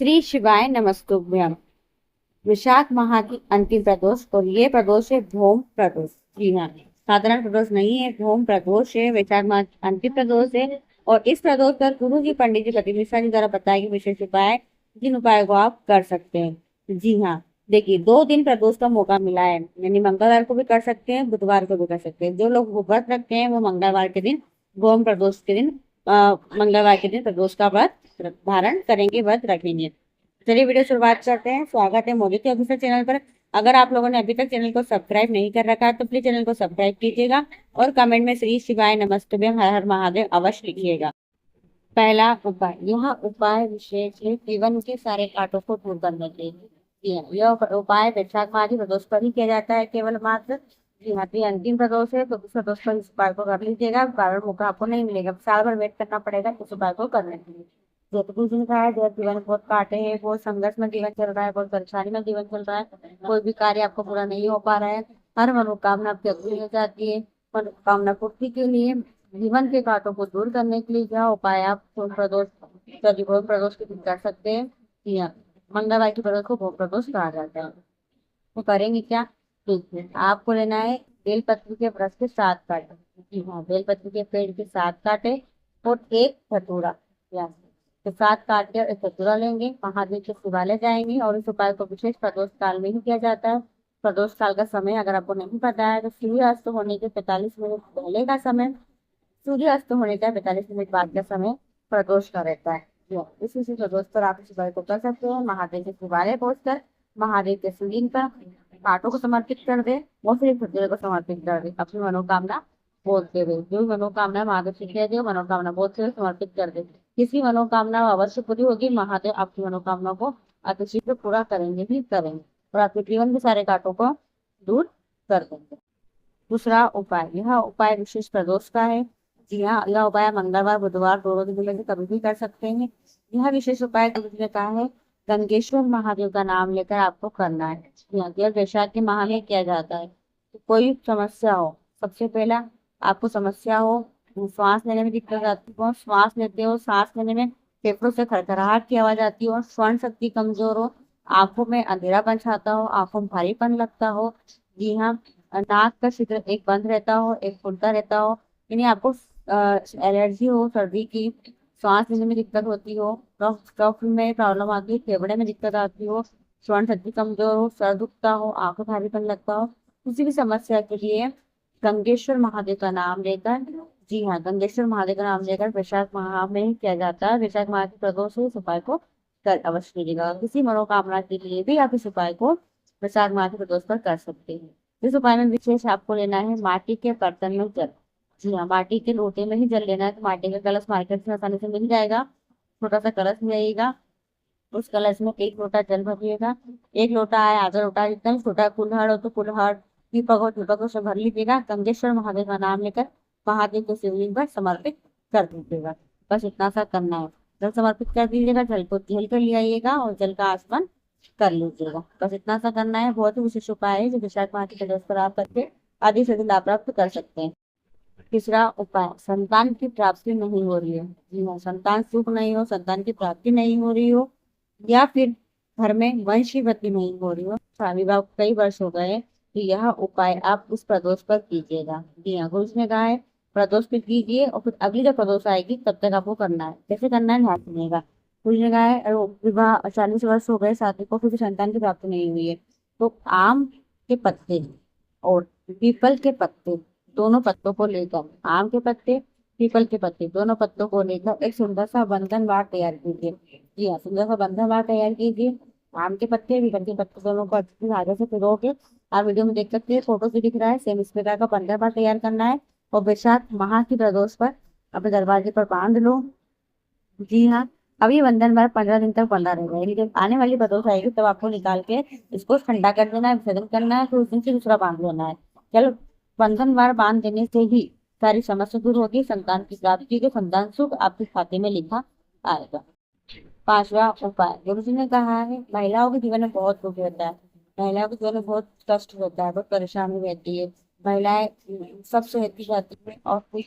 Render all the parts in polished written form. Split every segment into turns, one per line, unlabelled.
श्री शिवाय नमस्तुभ्यम। विशाख माह की अंतिम प्रदोष और ये प्रदोष है भौम प्रदोष। जी हाँ, साधारण प्रदोष नहीं है, भौम प्रदोष है। वैशाख माह की अंतिम प्रदोष है और इस प्रदोष पर गुरु जी, पंडित जी, कपिल मिश्रा जी द्वारा बताए गए विशेष उपाय, जिन उपायों को आप कर सकते हैं। जी हाँ, देखिए 2 दिन प्रदोष का मौका मिला है, यानी मंगलवार को भी कर सकते हैं, बुधवार को भी कर सकते हैं। जो लोग वो व्रत रखते हैं वो मंगलवार के दिन, भौम प्रदोष के दिन, मंगलवार के दिन प्रदोष का व्रत धारण करेंगे, व्रत रखेंगे। चलिए वीडियो शुरुआत करते हैं। स्वागत है मोदी के ऑफिशियल चैनल पर। अगर आप लोगों ने अभी तक चैनल को सब्सक्राइब नहीं कर रखा है तो प्लीज चैनल को सब्सक्राइब कीजिएगा और कमेंट में श्री शिवाय नमस्तुभ्यम हर हर महादेव अवश्य लिखिएगा। पहला उपाय, यह उपाय विशेष है जीवन के सारे कांटों को दूर करने के लिए। जी हाँ, यह उपाय वैशाख माह की प्रदोष पर ही किया जाता है, केवल मात्र। जी हाँ, तो ये अंतिम प्रदोष है तो उस प्रदोष पर इस उपाय को कर लीजिएगा। कारण मौका आपको नहीं मिलेगा, साल भर वेट करना पड़ेगा इस उपाय को करने के लिए। जैसे कुछ दिन का है, जैसे जीवन बहुत काटे हैं, बहुत संघर्ष में जीवन चल रहा है, बहुत परेशानी में जीवन चल रहा है, कोई भी कार्य आपको पूरा नहीं हो पा रहा है, हर मनोकामना आपकी अधूरी हो जाती है। मनोकामना पूर्ति के लिए, जीवन के कांटों को दूर करने के लिए यह उपाय आप भोग प्रदोष, सॉरी भोग प्रदोष के दिन कर सकते हैं। जी हाँ, मंगलवार की प्रदोष को भोग प्रदोष कहा जाता है। तो करेंगे क्या? देखिए, आपको लेना है बेलपत्र के वृक्ष के 7 कांटे। जी हाँ, बेलपत्र के पेड़ के 7 कांटे और एक धतूरा। यहाँ तो 7 कांटे और एक धतूरा लेंगे, महादेव के शिवालय जाएंगे और इस उपाय को विशेष प्रदोष काल में ही किया जाता है। प्रदोष काल का समय अगर आपको नहीं पता है तो सूर्यास्त होने के 45 मिनट पहले का समय, सूर्यास्त होने का 45 मिनट बाद का समय प्रदोष का रहता है। इसी प्रदोष पर आप इस उपाय को कर सकते हैं। महादेव के शिवालय पहुंचकर महादेव के शिवलिंग पर कांटों को समर्पित कर दे और फिर एक धतूरे को समर्पित कर दे, अपनी मनोकामना बोलते हुए। जो भी मनोकामना महादेव से कह दे, मनोकामना बोलते हुए समर्पित कर दे। किसी मनोकामना अवश्य पूरी होगी, महादेव आपकी मनोकामना को अतिशीघ्र पूरा करेंगे ही करेंगे और आपके जीवन के सारे कांटों को दूर कर देंगे। दूसरा उपाय, यह उपाय विशेष प्रदोष का है। जी हाँ, यह उपाय मंगलवार बुधवार दोनों दिन में से कभी भी कर सकते हैं। यह विशेष उपाय गुरु जी ने कहा है गंगेश्वर महादेव का नाम लेकर आपको करना है। जी हाँ, केवल वैशाख के माह में किया जाता है। तो कोई समस्या हो, सबसे पहला आपको समस्या हो, श्वास लेने में दिक्कत आती हो, श्वास लेते हो सांस लेने में फेफड़ों से खड़खड़ाहट की आवाज आती हो, श्रवण शक्ति कमजोर हो, आंखों में अंधेरापन छाता हो, आंखों में भारीपन लगता हो। जी हाँ, नाक का छिद्र एक बंद रहता हो, एक खुलता रहता हो, यानी आपको एलर्जी हो सर्दी की, सांस लेने में दिक्कत होती हो, कफ में प्रॉब्लम आती है, फेफड़े में दिक्कत आती हो, श्रवण शक्ति कमजोर हो, सर दुखता हो, आंखों भारीपन लगता हो, किसी भी समस्या के लिए गंगेश्वर महादेव का नाम लेकर, जी हाँ, गंगेश्वर महादेव का नाम लेकर वैशाख माह में ही किया जाता है। वैशाख माह की प्रदोष से इस उपाय को कर अवश्य कीजिएगा। किसी मनोकामना के लिए भी आप इस उपाय को वैशाख माह की प्रदोष पर कर सकते हैं। इस उपाय में विशेष आपको लेना है माटी के बर्तन में जल। जी हाँ, माटी के लोटे में ही जल लेना है। तो माटी का कलश मार्केट से आसानी से मिल जाएगा, छोटा सा कलश मिलेगा। उस कलश में 1 लोटा जल भरिएगा। 1 लोटा है, आधा लोटा, जितना भी छोटा कुल्हड़ हो तो कुल्हड़, दीपक हो दीपक से भर लीजिएगा। गंगेश्वर महादेव का नाम लेकर महादेव के शिवलिंग पर समर्पित कर दीजिएगा। बस इतना सा करना है। जल समर्पित कर दीजिएगा, जल को झेल कर ले आइएगा और जल का आसमन कर लीजिएगा। बस इतना सा करना है। बहुत ही विशेष उपाय है जो विशाख माह की प्रदोष पर आप करके अधिक से अधिक लाभ प्राप्त कर सकते हैं। तीसरा उपाय, संतान की प्राप्ति नहीं हो रही है। जी हाँ, संतान सुख नहीं हो, संतान की प्राप्ति नहीं हो रही हो, या फिर घर में वंशी वृद्धि नहीं हो रही हो, शादी विवाह को कई वर्ष हो गए, तो यह उपाय आप उस प्रदोष पर कीजिएगा। जी हाँ, गुरु जी ने कहा है प्रदोष पे कीजिए और फिर अगली जब प्रदोष आएगी तब तक आपको करना है। कैसे करना है ध्यान सुनिएगा। गुरु जी ने कहा है विवाह 40 वर्ष हो गए शादी को, फिर भी संतान की प्राप्ति नहीं हुई है, तो आम के पत्ते और पीपल के पत्ते, दोनों पत्तों को लेकर, आम के पत्ते पीपल के पत्ते दोनों पत्तों को लेकर एक सुंदर सा बंधन बार तैयार कीजिए। जी हाँ, सुंदर सा बंधन बार तैयार कीजिए। आम के पत्ते पीपल के पत्ते दोनों को अच्छे से धागे से पिरो के, आप वीडियो में देख सकते हैं, फोटो से दिख रहा है, सेम इस प्रकार का बंधन बार तैयार करना है और वैशाख माह की प्रदोष पर अपने दरवाजे पर बांध लो। जी हाँ, अब ये बंधन बार 15 दिन तक बंधा रहेगा, यानी जब आने वाली प्रदोष आएगी तब आपको निकाल के इसको ठंडा कर देना है, विसर्जन करना है, फिर उस दिन से दूसरा बांध लेना है। चलो, बंधन बार बांध देने से ही सारी समस्या दूर होगी, संतान की प्राप्ति के संतान सुख आपके खाते में लिखा आएगा। पांचवा उपाय, गुरु जी ने कहा है महिलाओं के जीवन में बहुत दुख होता है, महिलाओं के जीवन में बहुत कष्ट होता है, बहुत परेशानी रहती है। महिलाएं सब सहती जाती है और कुछ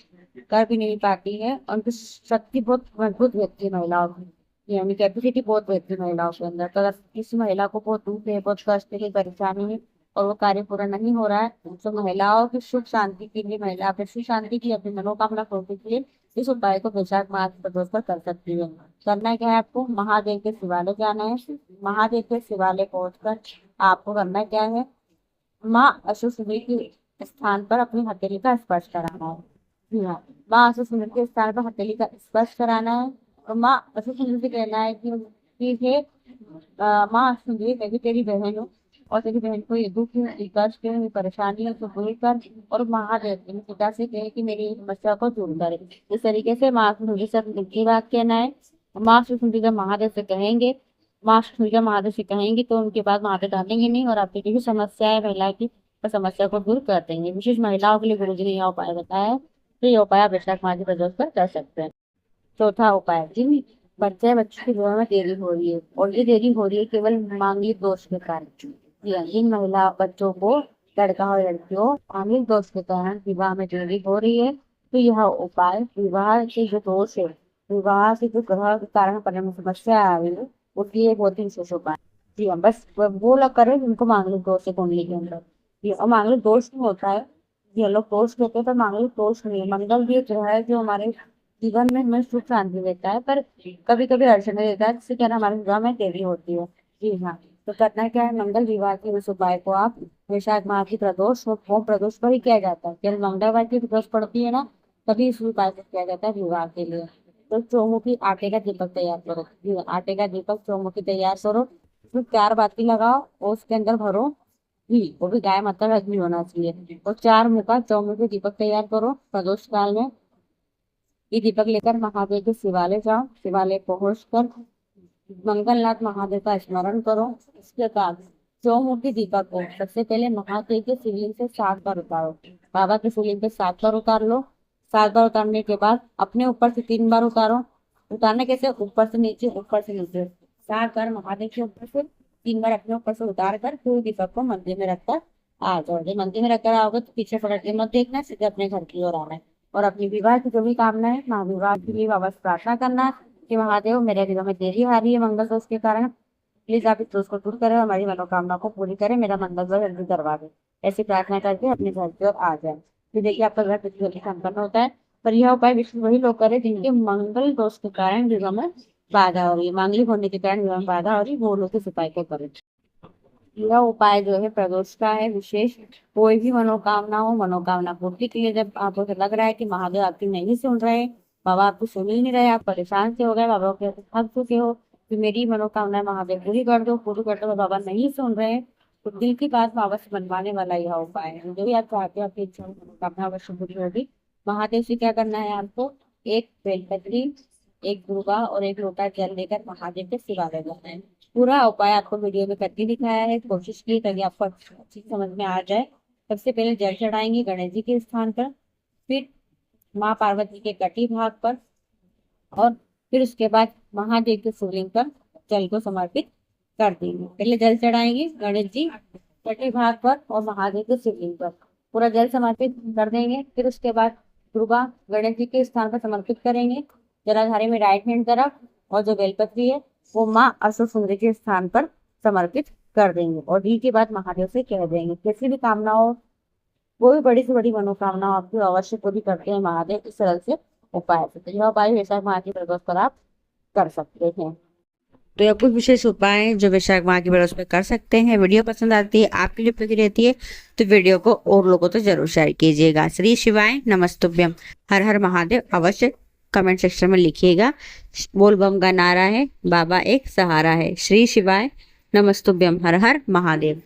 कर भी नहीं पाती है, और उनकी शक्ति बहुत मजबूत रहती है महिलाओं की। यानी कैपेसिटी बहुत रहती है महिलाओं के अंदर। तो अगर किसी महिला को बहुत दुख है, बहुत कष्ट है, कोई परेशानी है और वो कार्य पूरा नहीं हो रहा है, तो महिलाओं की सुख शांति के लिए, महिला अपनी सुख शांति की, अपनी मनोकामना पूर्ति के लिए इस उपाय को वैशाख मास प्रदोष पर कर सकती है। करना क्या है आपको, महादेव के शिवालय जाना है। महादेव के शिवालय पहुंचकर आपको करना क्या है, माँ अष्टसिद्धि के स्थान पर अपनी हथेली का स्पर्श कराना है। जी हाँ, माँ अष्टसिद्धि के स्थान पर हथेली का स्पर्श कराना है और माँ अष्टसिद्धि से कहना है कि हे माँ अष्टसिद्धि, मैं भी तेरी बहन हूँ और तेरी बहन को ये दुख है, ये कष्ट है, ये परेशानी है, तो दूर कर। और महादेव के पिता से कहे कि मेरी इस समस्या को दूर करे। इस तरीके से माँ अष्टसिद्धि से अपनी दिल की बात कहना है। माँ अष्टसिद्धि जब महादेव से कहेंगे, माँ सूर्य महादेव से कहेंगी तो उनके बाद महादेव डालेंगे नहीं और आपकी जो भी समस्या है महिला की, तो समस्या को दूर कर देंगे। विशेष महिलाओं के लिए गुरु जी ने यह उपाय बताया है, तो ये उपाय आप वैशाख माह की प्रदोष पर कर सकते हैं। चौथा उपाय, जिन बच्चों की विवाह में देरी हो रही है और ये देरी हो रही है केवल मांगलिक दोष के कारण। जी हाँ, जिन महिला बच्चों को, लड़का हो लड़की हो, मांगलिक दोष के कारण विवाह में देरी हो रही है, तो यह उपाय विवाह के जो दोष है, विवाह से जो ग्रह के कारण परिणाम में समस्या आ रही है, उसके लिए बहुत ही विशेष उपाय। जी हाँ, बस वो लोग करें जिनको मांगलिक दोष है कुंडली के अंदर। ये और मांगलिक दोष नहीं होता है, ये लोग दोष कहते हैं, पर मांगलिक दोष नहीं है। मंगल भी एक ग्रह है जो हमारे जीवन में हमें सुख शांति देता है, पर कभी कभी अड़चने देता है, जिससे क्या है, हमारे विवाह में देरी होती है। जी हाँ, तो करना क्या है, मंगल विवाह के उस उपाय को आप वैशाख माह की प्रदोष और होम प्रदोष पर ही किया जाता है। केवल मंगलवार की प्रदोष पड़ती है ना, तभी इस उपाय को किया जाता है विवाह के लिए। तो चौमुखी आटे का दीपक तैयार करो। जी हाँ, आटे का दीपक चौमुखी तैयार करो, उसमें 4 बाती लगाओ और उसके अंदर भरो घी, वो भी गाय माता का घी होना चाहिए। और 4 मुखा चौमुखी दीपक तैयार करो प्रदोष काल में। ये दीपक लेकर महादेव के शिवालय जाओ, शिवालय पहुंचकर मंगलनाथ महादेव का स्मरण करो। इसके बाद चौमुखी दीपक को सबसे पहले महादेव के शिवलिंग से 7 बार उतारो। बाबा के शिवलिंग पे 7 बार उतार लो। 7 बार उतारने के बाद अपने ऊपर से 3 बार उतारो। उतारने कैसे, ऊपर से नीचे, ऊपर से नीचे 7 बार महादेव के ऊपर से, 3 बार अपने ऊपर से उतार कर फिर दीपक को मंदिर में रखकर आ जाओ। जब मंदिर में रखकर आओगे तो पीछे पलट के मत देखना, सीधे अपने घर की ओर आना है और अपनी विवाह की जो भी कामना है, महाविवाह के लिए बाबा से प्रार्थना करना है कि महादेव, मेरे विवाह में देरी आ रही है मंगल दोष के कारण, प्लीज आप इस दोष को दूर करें, हमारी मनोकामना को पूरी करें, मेरा मंगल दोष जल्दी करवा दें। ऐसी प्रार्थना करके अपने घर की ओर आ जाए। फिर देखिए आपका घर कितनी जल्दी संपन्न होता है। पर यह उपाय विशेष वही लोग करें जिनके मंगल दोष के कारण विवाह में बाधा हो रही है, मांगलिक होने के कारण विवाह में बाधा हो रही है, वो लोग इस उपाय को करें। यह उपाय जो है प्रदोष का है विशेष। कोई भी मनोकामना हो, मनोकामना पूर्ति के लिए जब आपको लग रहा है कि महादेव आपकी नहीं सुन रहे, बाबा आपको सुन ही नहीं रहे, आप परेशान से हो गए, बाबा के थक चुके हो कि मेरी मनोकामना महादेव पूरी कर दो, पूरी कर दो, बाबा नहीं सुन रहे, तो दिल की बात बाबा से मनवाने वाला यह उपाय है। जो भी आप चाहते हो आपकी इच्छा मनोकामना अवश्य पूरी होगी। महादेव से क्या करना है आपको, एक बेलपत्री, एक दुर्वा और एक लोटा जल लेकर महादेव के शिवालय जाना है। पूरा उपाय आपको वीडियो में करके दिखाया है, कोशिश की ताकि आपको अच्छी समझ में आ जाए। सबसे पहले जल चढ़ाएंगे गणेश जी के स्थान पर, फिर माँ पार्वती के कटी भाग पर, और फिर उसके बाद महादेव के शिवलिंग पर जल को समर्पित कर देंगे। पहले जल चढ़ाएंगे गणेश जी कटी भाग पर और महादेव के शिवलिंग पर, पूरा जल समर्पित कर देंगे। फिर उसके बाद दुर्गा गणेश जी के स्थान पर समर्पित करेंगे जलाधारी में राइट हैंड तरफ, और जो बेलपत्री है वो माँ अष्ट सुंदरी के स्थान पर समर्पित कर देंगे। और घी के बाद महादेव से कह देंगे किसी भी कामना हो, कोई बड़ी से बड़ी मनोकामना हो आपकी अवश्य पूरी करते हैं महादेव इस सरल से उपाय से। तो यह उपाय वैशाख माह की प्रदोष पर आप कर सकते हैं। तो यह कुछ विशेष उपाय हैं जो वैशाख माह की प्रदोष पर कर सकते हैं। वीडियो पसंद आती है, आपके लिए उपयोगी रहती है, तो वीडियो को और लोगों तो जरूर शेयर कीजिएगा। श्री शिवाय नमस्तुभ्यम, हर हर महादेव अवश्य कमेंट सेक्शन में लिखिएगा। बोल बम का नारा है, बाबा एक सहारा है। श्री शिवाय नमस्तुभ्यम, हर हर महादेव।